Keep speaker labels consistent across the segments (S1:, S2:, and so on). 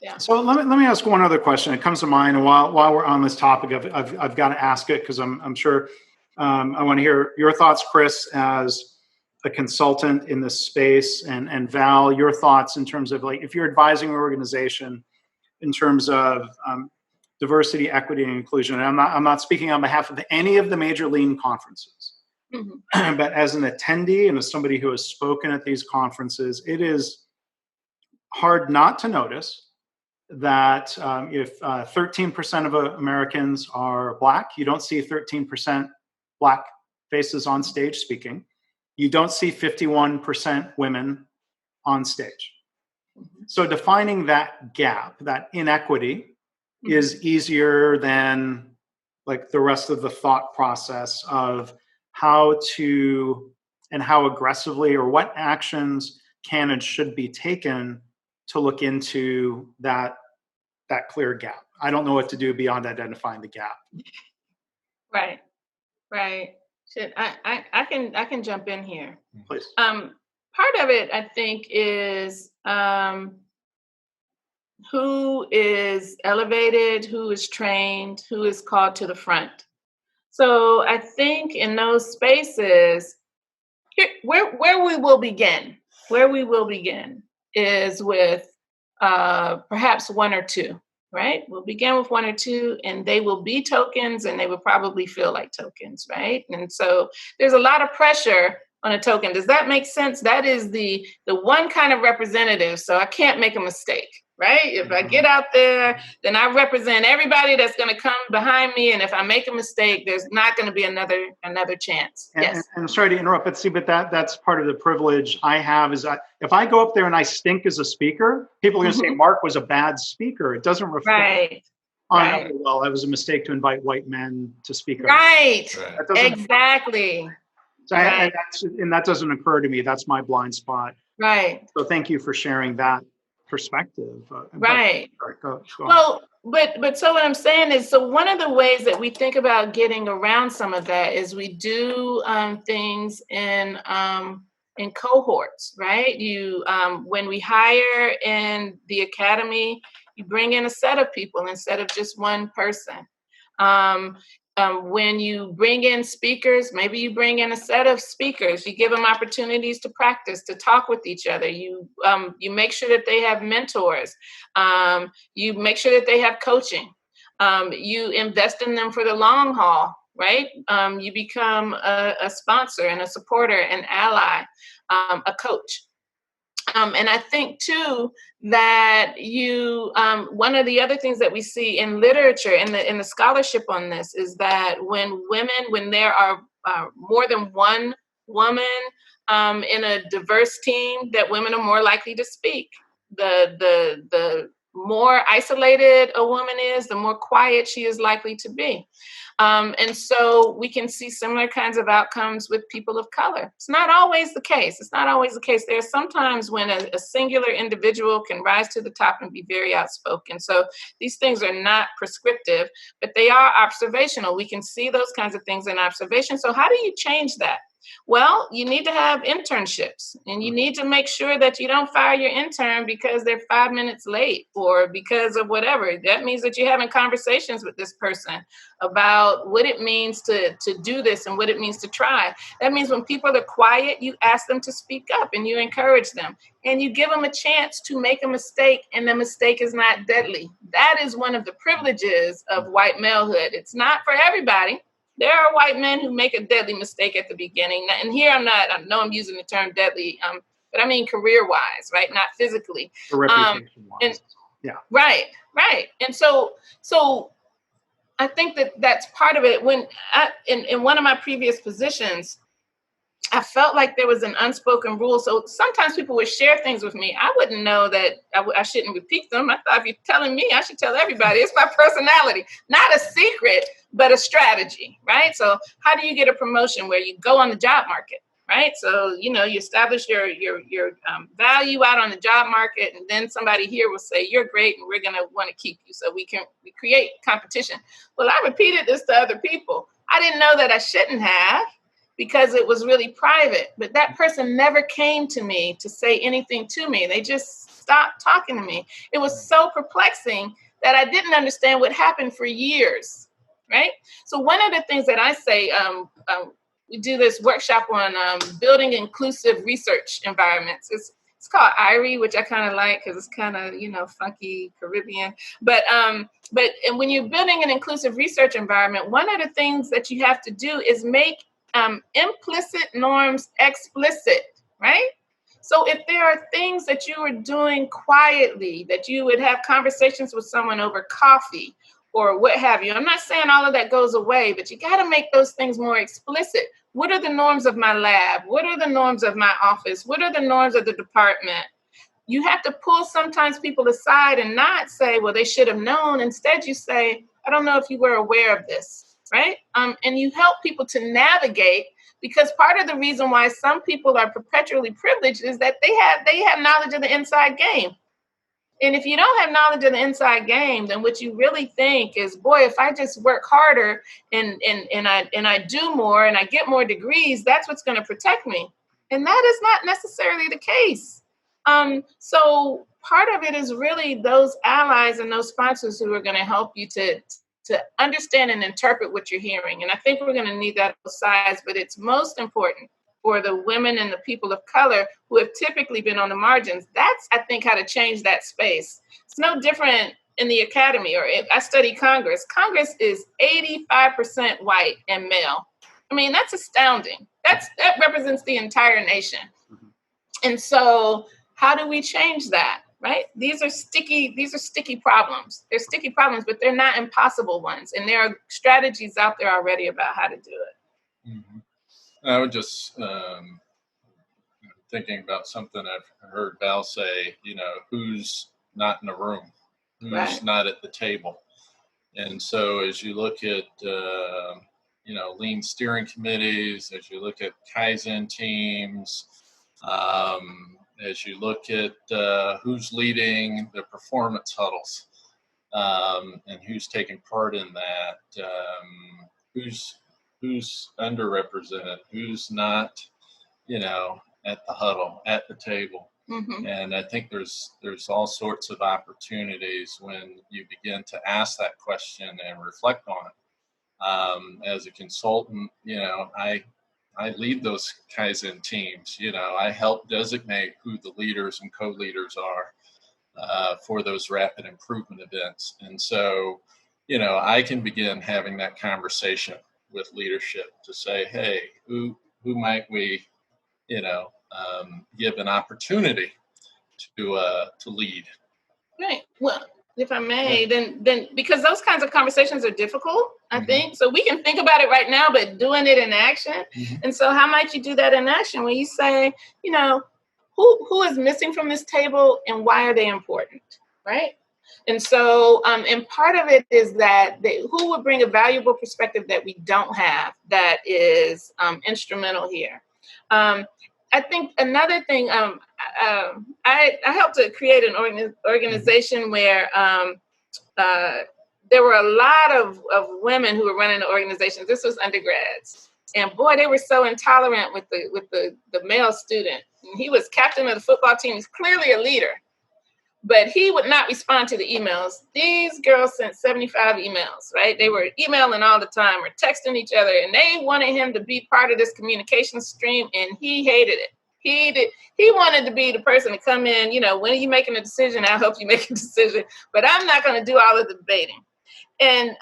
S1: Yeah.
S2: So let me ask one other question. It comes to mind, and while we're on this topic, I've got to ask it because I'm sure I want to hear your thoughts, Chris, as a consultant in this space, and Val, your thoughts in terms of, like, if you're advising an organization in terms of diversity, equity, and inclusion. And I'm not speaking on behalf of any of the major lean conferences, but as an attendee and as somebody who has spoken at these conferences, it is hard not to notice that if 13% of Americans are Black, you don't see 13% Black faces on stage speaking. You don't see 51% women on stage. So defining that gap, that inequity, is easier than, like, the rest of the thought process of how to and how aggressively or what actions can and should be taken to look into that clear gap. I don't know what to do beyond identifying the gap.
S1: Right. I can jump in here.
S2: Please.
S1: Part of it, I think, is who is elevated, who is trained, who is called to the front. So I think in those spaces, where we will begin is with perhaps one or two, right? We'll begin with one or two, and they will be tokens, and they will probably feel like tokens, right? And so there's a lot of pressure on a token. Does that make sense? That is the one kind of representative, so I can't make a mistake, right? If I get out there, then I represent everybody that's going to come behind me, and if I make a mistake, there's not going to be another chance. Yes.
S2: And I'm sorry to interrupt, but that's part of the privilege I have, is that if I go up there and I stink as a speaker, people are going to say Mark was a bad speaker. It doesn't reflect on, well, it was a mistake to invite white men to speak.
S1: Right. Exactly.
S2: So and that doesn't occur to me. That's my blind spot.
S1: Right.
S2: So thank you for sharing that perspective.
S1: Right.
S2: Go
S1: well, but so what I'm saying is, so one of the ways that we think about getting around some of that is we do things in cohorts, right? You when we hire in the academy, you bring in a set of people instead of just one person. When you bring in speakers, maybe you bring in a set of speakers. You give them opportunities to practice, to talk with each other. You make sure that they have mentors. You make sure that they have coaching. You invest in them for the long haul, right? You become a sponsor and a supporter, an ally, a coach. And I think, too, that one of the other things that we see in literature, in the scholarship on this, is that when there are more than one woman in a diverse team, that women are more likely to speak. The more isolated a woman is, the more quiet she is likely to be. And so we can see similar kinds of outcomes with people of color. It's not always the case. There are some times when a singular individual can rise to the top and be very outspoken. So these things are not prescriptive, but they are observational. We can see those kinds of things in observation. So how do you change that? Well, you need to have internships, and you need to make sure that you don't fire your intern because they're 5 minutes late or because of whatever. That means that you're having conversations with this person about what it means to do this and what it means to try. That means when people are quiet, you ask them to speak up and you encourage them and you give them a chance to make a mistake, and the mistake is not deadly. That is one of the privileges of white malehood. It's not for everybody. There are white men who make a deadly mistake at the beginning. And here I know I'm using the term deadly, but I mean career-wise, right? Not physically.
S2: Reputation-wise.
S1: Yeah. Right. And so I think that's part of it. When in one of my previous positions, I felt like there was an unspoken rule. So sometimes people would share things with me. I wouldn't know that I shouldn't repeat them. I thought, if you're telling me, I should tell everybody. It's my personality, not a secret, but a strategy, right? So how do you get a promotion where you go on the job market, right? So, you establish your value out on the job market, and then somebody here will say, you're great, and we're going to want to keep you. So we create competition. Well, I repeated this to other people. I didn't know that I shouldn't have. because it was really private. But that person never came to me to say anything to me. They just stopped talking to me. It was so perplexing that I didn't understand what happened for years, right? So one of the things that I say, we do this workshop on building inclusive research environments. It's called IRE, which I kind of like because it's kind of, funky Caribbean. But and when you're building an inclusive research environment, one of the things that you have to do is make implicit norms explicit, right? So if there are things that you are doing quietly, that you would have conversations with someone over coffee or what have you, I'm not saying all of that goes away, but you got to make those things more explicit. What are the norms of my lab? What are the norms of my office? What are the norms of the department? You have to pull sometimes people aside and not say, well, they should have known. Instead, you say, I don't know if you were aware of this, right? And you help people to navigate, because part of the reason why some people are perpetually privileged is that they have knowledge of the inside game. And if you don't have knowledge of the inside game, then what you really think is, boy, if I just work harder and I do more and I get more degrees, that's what's going to protect me. And that is not necessarily the case. So part of it is really those allies and those sponsors who are going to help you to understand and interpret what you're hearing. And I think we're going to need that on both sides, but it's most important for the women and the people of color who have typically been on the margins. That's, I think, how to change that space. It's no different in the academy, or if I study Congress. Congress is 85% white and male. I mean, that's astounding. That represents the entire nation. And so how do we change that? Right? These are sticky problems. They're sticky problems, but they're not impossible ones. And there are strategies out there already about how to do it.
S3: Mm-hmm. I would just thinking about something I've heard Val say, who's not in the room, who's right. not at the table. And so as you look at, lean steering committees, as you look at Kaizen teams, as you look at who's leading the performance huddles, and who's taking part in that, who's underrepresented, who's not, at the huddle, at the table. Mm-hmm. And I think there's all sorts of opportunities when you begin to ask that question and reflect on it. As a consultant, I lead those Kaizen teams. I help designate who the leaders and co-leaders are for those rapid improvement events. And so, I can begin having that conversation with leadership to say, hey, who might we, give an opportunity to lead.
S1: Right. Well, if I may, then because those kinds of conversations are difficult, I think. So we can think about it right now, but doing it in action. Mm-hmm. And so how might you do that in action when you say, who is missing from this table and why are they important, right? And so, and part of it is that who would bring a valuable perspective that we don't have that is instrumental here. I think another thing, I helped to create an organization where there were a lot of women who were running the organizations. This was undergrads. And boy, they were so intolerant with the male student. And he was captain of the football team. He's clearly a leader. But he would not respond to the emails. These girls sent 75 emails, right? They were emailing all the time or texting each other, and they wanted him to be part of this communication stream, and he hated it. He wanted to be the person to come in, when are you making a decision? I'll help you make a decision, but I'm not going to do all of the debating. And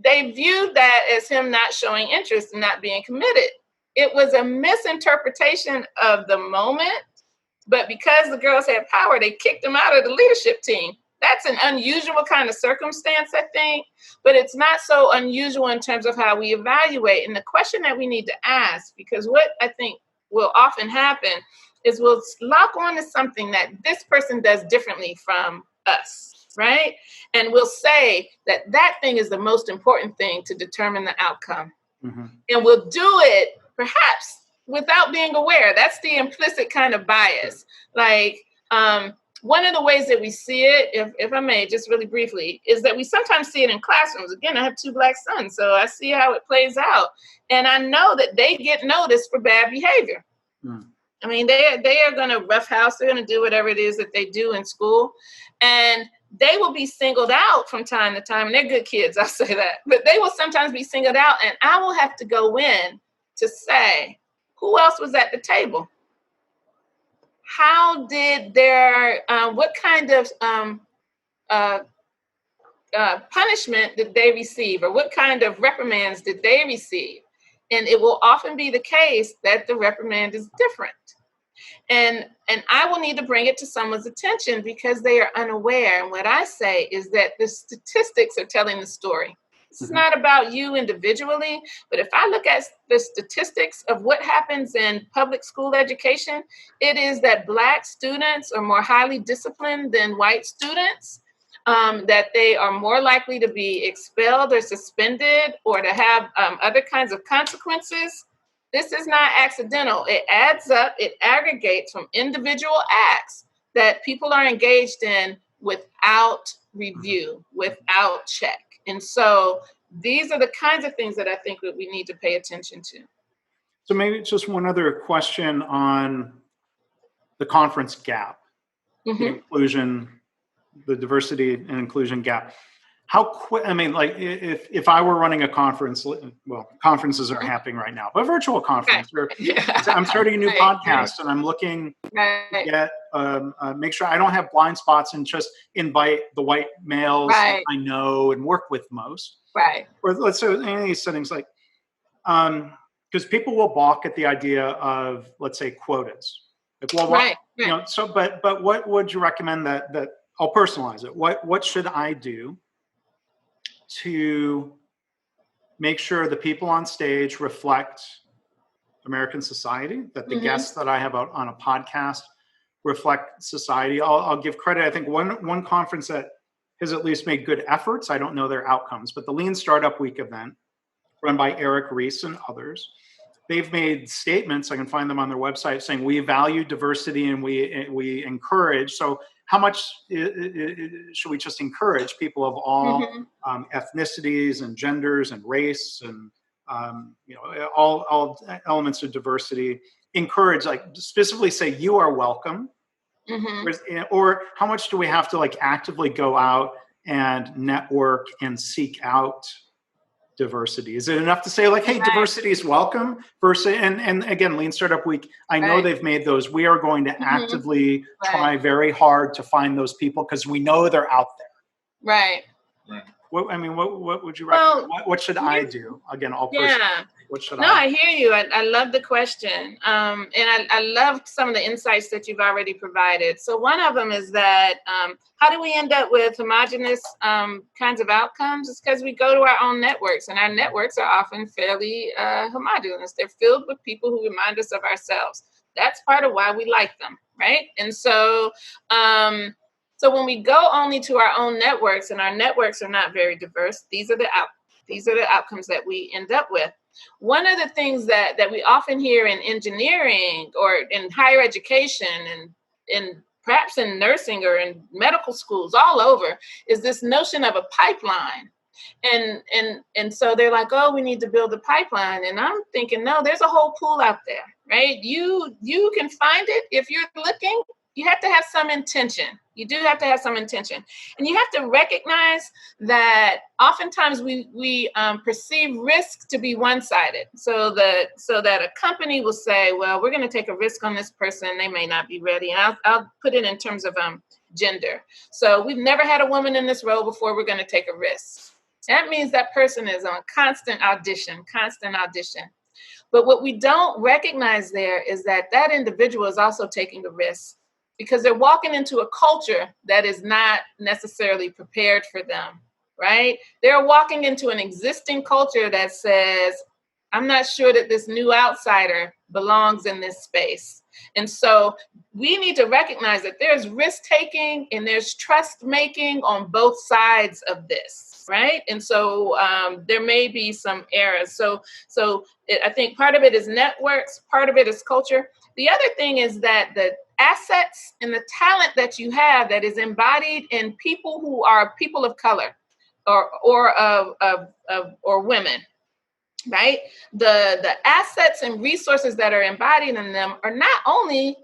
S1: they viewed that as him not showing interest and not being committed. It was a misinterpretation of the moment. But because the girls had power, they kicked them out of the leadership team. That's an unusual kind of circumstance, I think, but it's not so unusual in terms of how we evaluate. And the question that we need to ask, because what I think will often happen is we'll lock on to something that this person does differently from us, right? And we'll say that thing is the most important thing to determine the outcome. Mm-hmm. And we'll do it perhaps without being aware. That's the implicit kind of bias. Like, One of the ways that we see it, if I may, just really briefly, is that we sometimes see it in classrooms. Again, I have 2 Black sons, so I see how it plays out. And I know that they get noticed for bad behavior. I mean, they are going to roughhouse. They're going to do whatever it is that they do in school. And they will be singled out from time to time. And they're good kids, I'll say that. But they will sometimes be singled out. And I will have to go in to say, who else was at the table? How did what kind of punishment did they receive? Or what kind of reprimands did they receive? And it will often be the case that the reprimand is different. And I will need to bring it to someone's attention because they are unaware. And what I say is that the statistics are telling the story. This is not about you individually, but if I look at the statistics of what happens in public school education, it is that Black students are more highly disciplined than white students, that they are more likely to be expelled or suspended or to have other kinds of consequences. This is not accidental. It adds up, it aggregates from individual acts that people are engaged in without review, without check. And so these are the kinds of things that I think that we need to pay attention to.
S2: So maybe just one other question on the conference gap, the inclusion, the diversity and inclusion gap. How quick, I mean, like if I were running a conference, well, conferences are happening right now, but a virtual conference, or I'm starting a new podcast and I'm looking to get, make sure I don't have blind spots and just invite the white males that I know and work with most.
S1: Right.
S2: Or let's say in any settings, like, because people will balk at the idea of, let's say, quotas. Like, well, you know, so, but what would you recommend that I'll personalize it. What should I do to make sure the people on stage reflect American society, that the guests that I have out on a podcast reflect society? I'll give credit. I think one conference that has at least made good efforts, I don't know their outcomes, but the Lean Startup Week event run by Eric Ries and others, they've made statements, I can find them on their website, saying we value diversity and we encourage. So how much should we just encourage people of all ethnicities and genders and race and you know, all elements of diversity? Encourage, like specifically say you are welcome, or how much do we have to like actively go out and network and seek out diversity? Is it enough to say like, hey, diversity is welcome versus, and again, Lean Startup Week, I know they've made those. We are going to actively try very hard to find those people because we know they're out there. Right. What, I mean, what would you recommend? What should I do? Again, all personal. What should I do?
S1: I hear you. I love the question. And I love some of the insights that you've already provided. So one of them is that how do we end up with homogenous kinds of outcomes? It's because we go to our own networks, and our networks are often fairly homogenous. They're filled with people who remind us of ourselves. That's part of why we like them, right? And so so when we go only to our own networks and our networks are not very diverse, these are the outcomes that we end up with. One of the things that we often hear in engineering or in higher education and in perhaps in nursing or in medical schools all over is this notion of a pipeline. And so they're like, oh, we need to build a pipeline. And I'm thinking, no, there's a whole pool out there, right? You can find it if you're looking. You have to have some intention. You do have to have some intention. And you have to recognize that oftentimes we perceive risk to be one-sided. So that a company will say, well, we're going to take a risk on this person. They may not be ready. And I'll put it in terms of gender. So we've never had a woman in this role before. We're going to take a risk. That means that person is on constant audition. But what we don't recognize there is that individual is also taking a risk, because they're walking into a culture that is not necessarily prepared for them, right? They're walking into an existing culture that says, I'm not sure that this new outsider belongs in this space. And so we need to recognize that there's risk-taking and there's trust-making on both sides of this, right? And so there may be some errors. So I think part of it is networks, part of it is culture. The other thing is that assets and the talent that you have that is embodied in people who are people of color or women, right? The assets and resources that are embodied in them are not only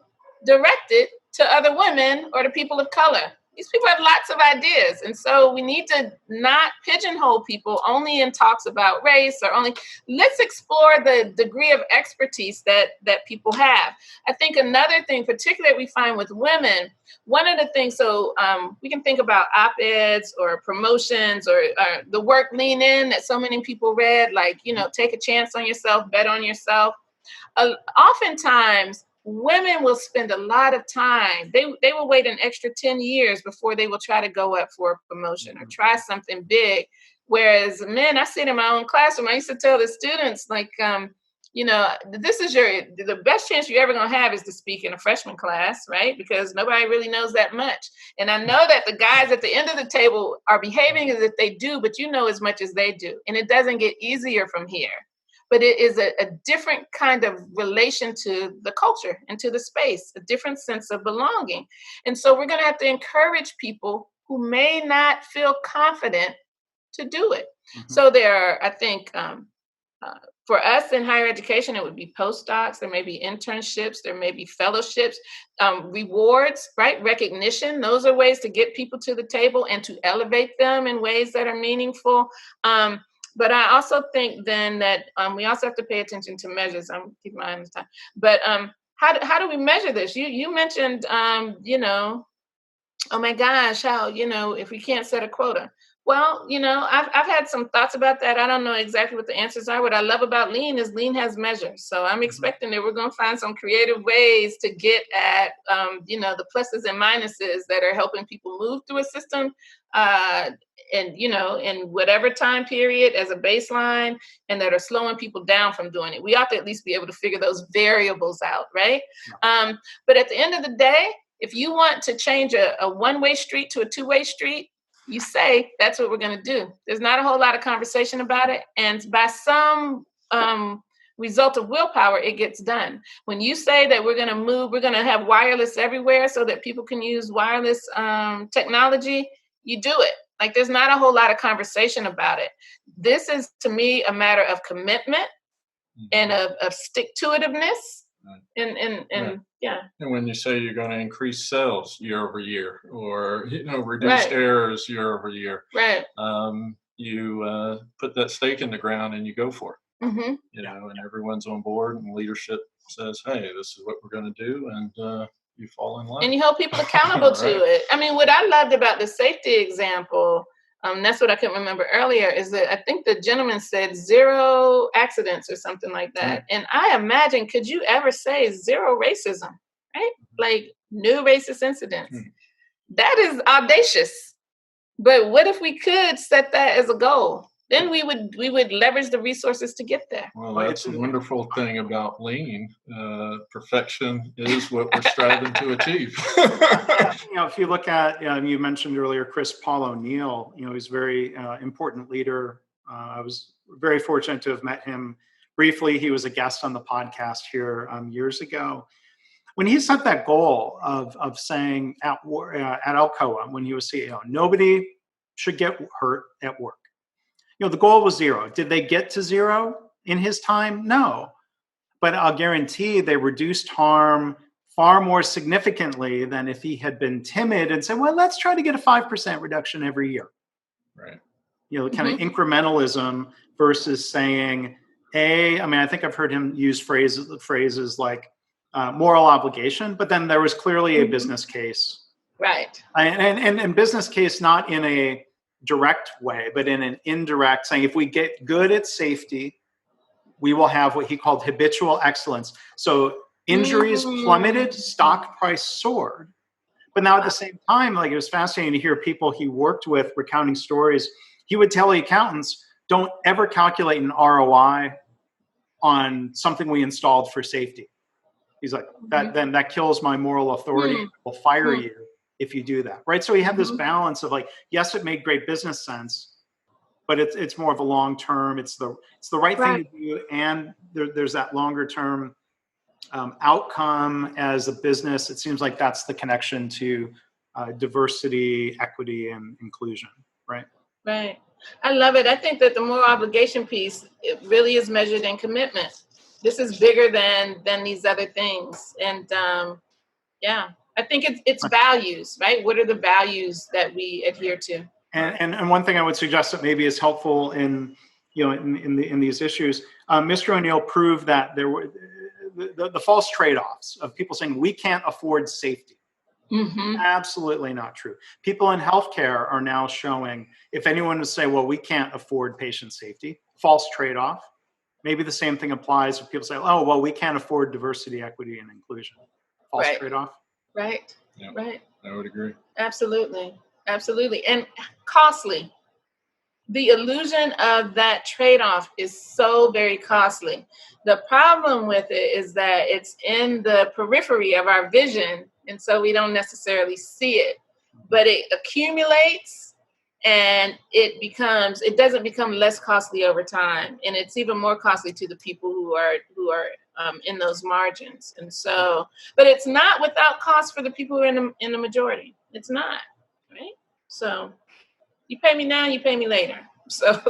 S1: directed to other women or to people of color. These people have lots of ideas. And so we need to not pigeonhole people only in talks about race or only, let's explore the degree of expertise that people have. I think another thing, particularly we find with women, one of the things, so we can think about op-eds or promotions or the work Lean In that so many people read, like, take a chance on yourself, bet on yourself. Oftentimes, women will spend a lot of time. They will wait an extra 10 years before they will try to go up for a promotion or try something big. Whereas men, I see it in my own classroom. I used to tell the students, like, this is the best chance you're ever going to have is to speak in a freshman class, right? Because nobody really knows that much. And I know that the guys at the end of the table are behaving as if they do, but you know as much as they do. And it doesn't get easier from here. But it is a different kind of relation to the culture and to the space, a different sense of belonging. And so we're going to have to encourage people who may not feel confident to do it. Mm-hmm. So there are, I think, for us in higher education, it would be postdocs, there may be internships, there may be fellowships, rewards, right? Recognition. Those are ways to get people to the table and to elevate them in ways that are meaningful. But I also think then that we also have to pay attention to measures. I'm keeping my eye on the time. But how do we measure this? You mentioned, oh my gosh, how, if we can't set a quota. Well, I've had some thoughts about that. I don't know exactly what the answers are. What I love about Lean is Lean has measures. So I'm expecting that we're going to find some creative ways to get at, the pluses and minuses that are helping people move through a system and, in whatever time period as a baseline, and that are slowing people down from doing it. We ought to at least be able to figure those variables out, right? Yeah. But at the end of the day, if you want to change a one-way street to a two-way street, you say that's what we're going to do. There's not a whole lot of conversation about it. And by some result of willpower, it gets done. When you say that we're going to have wireless everywhere so that people can use wireless technology, you do it. Like, there's not a whole lot of conversation about it. This is, to me, a matter of commitment and of stick-to-itiveness. And yeah. And
S3: when you say you're going to increase sales year over year, or reduce errors year over year,
S1: right?
S3: You put that stake in the ground and you go for it.
S1: Mm-hmm.
S3: And everyone's on board, and leadership says, "Hey, this is what we're going to do," and you fall in line.
S1: And you hold people accountable to it. I mean, what I loved about the safety example, that's what I couldn't remember earlier, is that I think the gentleman said 0 accidents or something like that. And I imagine, could you ever say 0 racism, right? Like, no racist incidents. That is audacious. But what if we could set that as a goal? Then we would leverage the resources to get there.
S3: Well, that's a wonderful thing about Lean. Perfection is what we're striving to achieve.
S2: If you look at, you mentioned earlier, Paul O'Neill, he's a very important leader. I was very fortunate to have met him briefly. He was a guest on the podcast here years ago. When he set that goal of saying at Alcoa, when he was CEO, nobody should get hurt at work. The goal was 0. Did they get to 0 in his time? No. But I'll guarantee they reduced harm far more significantly than if he had been timid and said, well, let's try to get a 5% reduction every year.
S3: Right.
S2: Kind of incrementalism versus saying, I think I've heard him use phrases like moral obligation, but then there was clearly a business case.
S1: Right.
S2: And business case not in a direct way, but in an indirect, saying if we get good at safety, we will have what he called habitual excellence. So injuries plummeted, stock price soared. But now at the same time, like, it was fascinating to hear people he worked with recounting stories. He would tell the accountants, don't ever calculate an ROI on something we installed for safety. He's like, that kills my moral authority. We'll fire you if you do that, right? So he had this balance of, like, yes, it made great business sense, but it's more of a long term. It's the right thing to do, and there's that longer term outcome as a business. It seems like that's the connection to diversity, equity, and inclusion, right?
S1: Right. I love it. I think that the moral obligation piece, it really is measured in commitment. This is bigger than these other things. And yeah, I think it's values, right? What are the values that we adhere to?
S2: And one thing I would suggest that maybe is helpful in these issues, Mr. O'Neill proved that there were the false trade-offs of people saying we can't afford safety.
S1: Mm-hmm.
S2: Absolutely not true. People in healthcare are now showing, if anyone would say, well, we can't afford patient safety, false trade-off. Maybe the same thing applies if people say, oh, well, we can't afford diversity, equity, and inclusion. False trade-off.
S1: Right.
S3: Yeah,
S1: right.
S3: I would agree.
S1: Absolutely. Absolutely. And costly. The illusion of that trade-off is so very costly. The problem with it is that it's in the periphery of our vision, and so we don't necessarily see it. But it accumulates, and it doesn't become less costly over time, and it's even more costly to the people who are in those margins. And so, but it's not without cost for the people who are in the majority. It's not, right? So. You pay me now, you pay me later. So